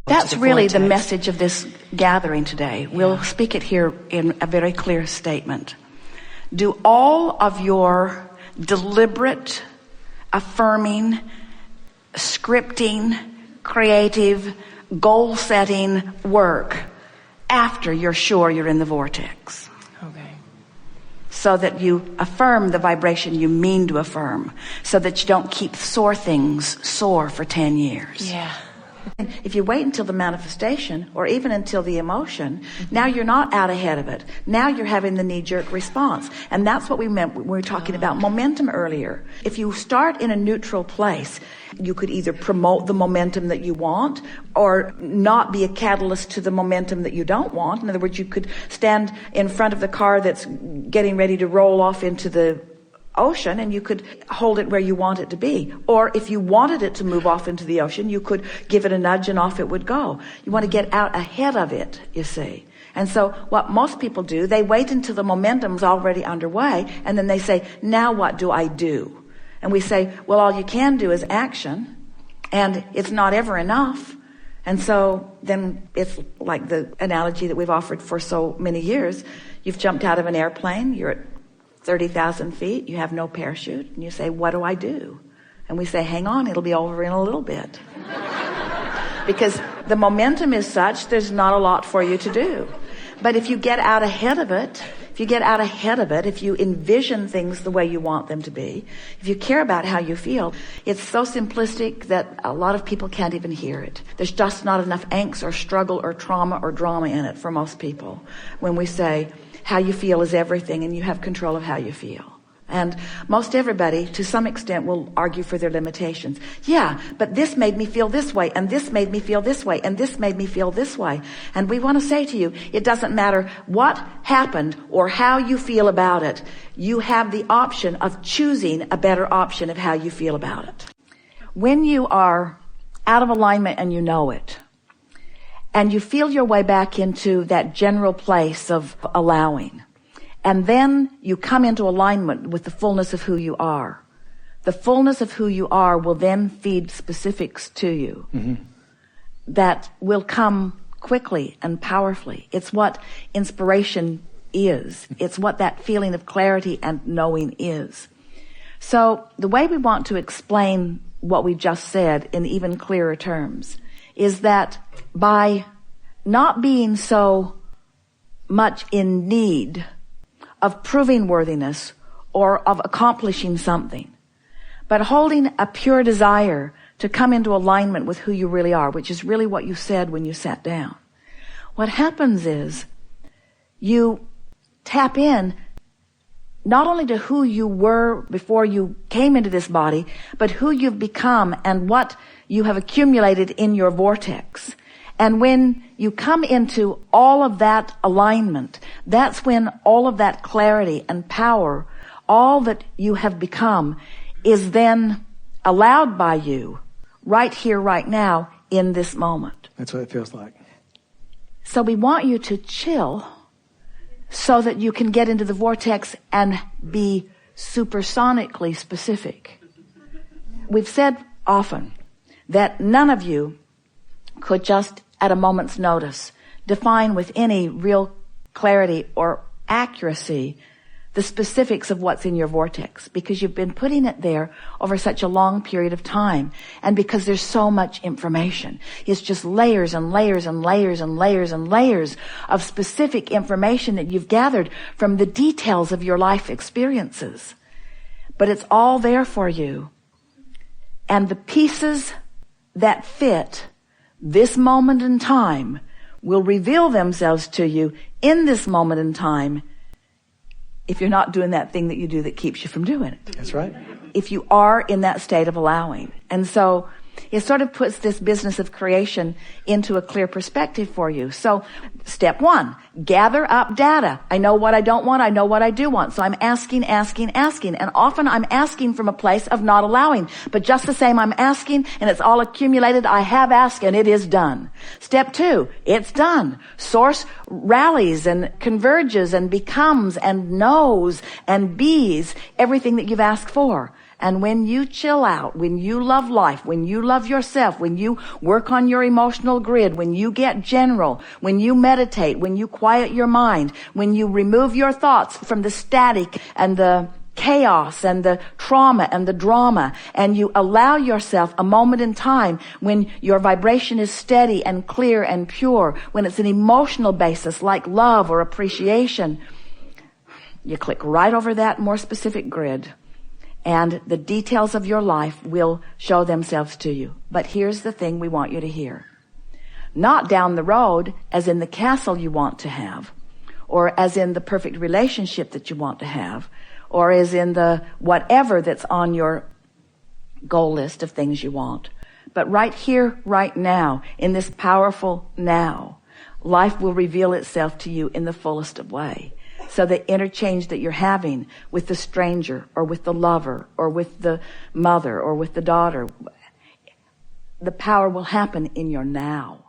That's really the message of this gathering today. We'll speak it here in a very clear statement. Do all of your deliberate, affirming, scripting, creative, goal-setting work after you're sure you're in the vortex. Okay. So that you affirm the vibration you mean to affirm. So that you don't keep sore things sore for 10 years. Yeah. If you wait until the manifestation or even until the emotion, now you're not out ahead of it. Now you're having the knee-jerk response. And that's what we meant when we were talking about momentum earlier. If you start in a neutral place, you could either promote the momentum that you want or not be a catalyst to the momentum that you don't want. In other words, you could stand in front of the car that's getting ready to roll off into the ocean and you could hold it where you want it to be. Or if you wanted it to move off into the ocean, you could give it a nudge and off it would go. You want to get out ahead of it, you see. And so what most people do, they wait until the momentum's already underway and then they say, now what do I do? And we say, well, all you can do is action and it's not ever enough. And so then it's like the analogy that we've offered for so many years. You've jumped out of an airplane, you're at 30,000 feet, you have no parachute, and you say, what do I do? And we say, hang on, it'll be over in a little bit. Because the momentum is such, there's not a lot for you to do. But if you get out ahead of it, if you envision things the way you want them to be, if you care about how you feel, it's so simplistic that a lot of people can't even hear it. There's just not enough angst or struggle or trauma or drama in it for most people when we say, how you feel is everything and you have control of how you feel. And most everybody, to some extent, will argue for their limitations. Yeah, but this made me feel this way, and this made me feel this way, and this made me feel this way. And we want to say to you, it doesn't matter what happened or how you feel about it. You have the option of choosing a better option of how you feel about it. When you are out of alignment and you know it, and you feel your way back into that general place of allowing. And then you come into alignment with the fullness of who you are. The fullness of who you are will then feed specifics to you that will come quickly and powerfully. It's what inspiration is. It's what that feeling of clarity and knowing is. So the way we want to explain what we just said in even clearer terms is that by not being so much in need of proving worthiness or of accomplishing something, but holding a pure desire to come into alignment with who you really are, which is really what you said when you sat down. What happens is you tap in not only to who you were before you came into this body, but who you've become and what you have accumulated in your vortex. And when you come into all of that alignment, that's when all of that clarity and power, all that you have become, is then allowed by you right here, right now, in this moment. That's what it feels like. So we want you to chill so that you can get into the vortex and be supersonically specific. We've said often that none of you could just at a moment's notice define with any real clarity or accuracy the specifics of what's in your vortex, because you've been putting it there over such a long period of time, and because there's so much information. It's just layers and layers and layers and layers and layers of specific information that you've gathered from the details of your life experiences. But it's all there for you. And the pieces that fit this moment in time will reveal themselves to you in this moment in time, if you're not doing that thing that you do that keeps you from doing it. That's right. If you are in that state of allowing. And so it sort of puts this business of creation into a clear perspective for you. So step one, gather up data. I know what I don't want. I know what I do want. So I'm asking. And often I'm asking from a place of not allowing. But just the same, I'm asking and it's all accumulated. I have asked and it is done. Step two, it's done. Source rallies and converges and becomes and knows and bees everything that you've asked for. And when you chill out, when you love life, when you love yourself, when you work on your emotional grid, when you get general, when you meditate, when you quiet your mind, when you remove your thoughts from the static and the chaos and the trauma and the drama, and you allow yourself a moment in time when your vibration is steady and clear and pure, when it's an emotional basis like love or appreciation, you click right over that more specific grid, and the details of your life will show themselves to you. But here's the thing we want you to hear. Not down the road as in the castle you want to have, or as in the perfect relationship that you want to have, or as in the whatever that's on your goal list of things you want. But right here, right now, in this powerful now, life will reveal itself to you in the fullest of way. So the interchange that you're having with the stranger or with the lover or with the mother or with the daughter, the power will happen in your now.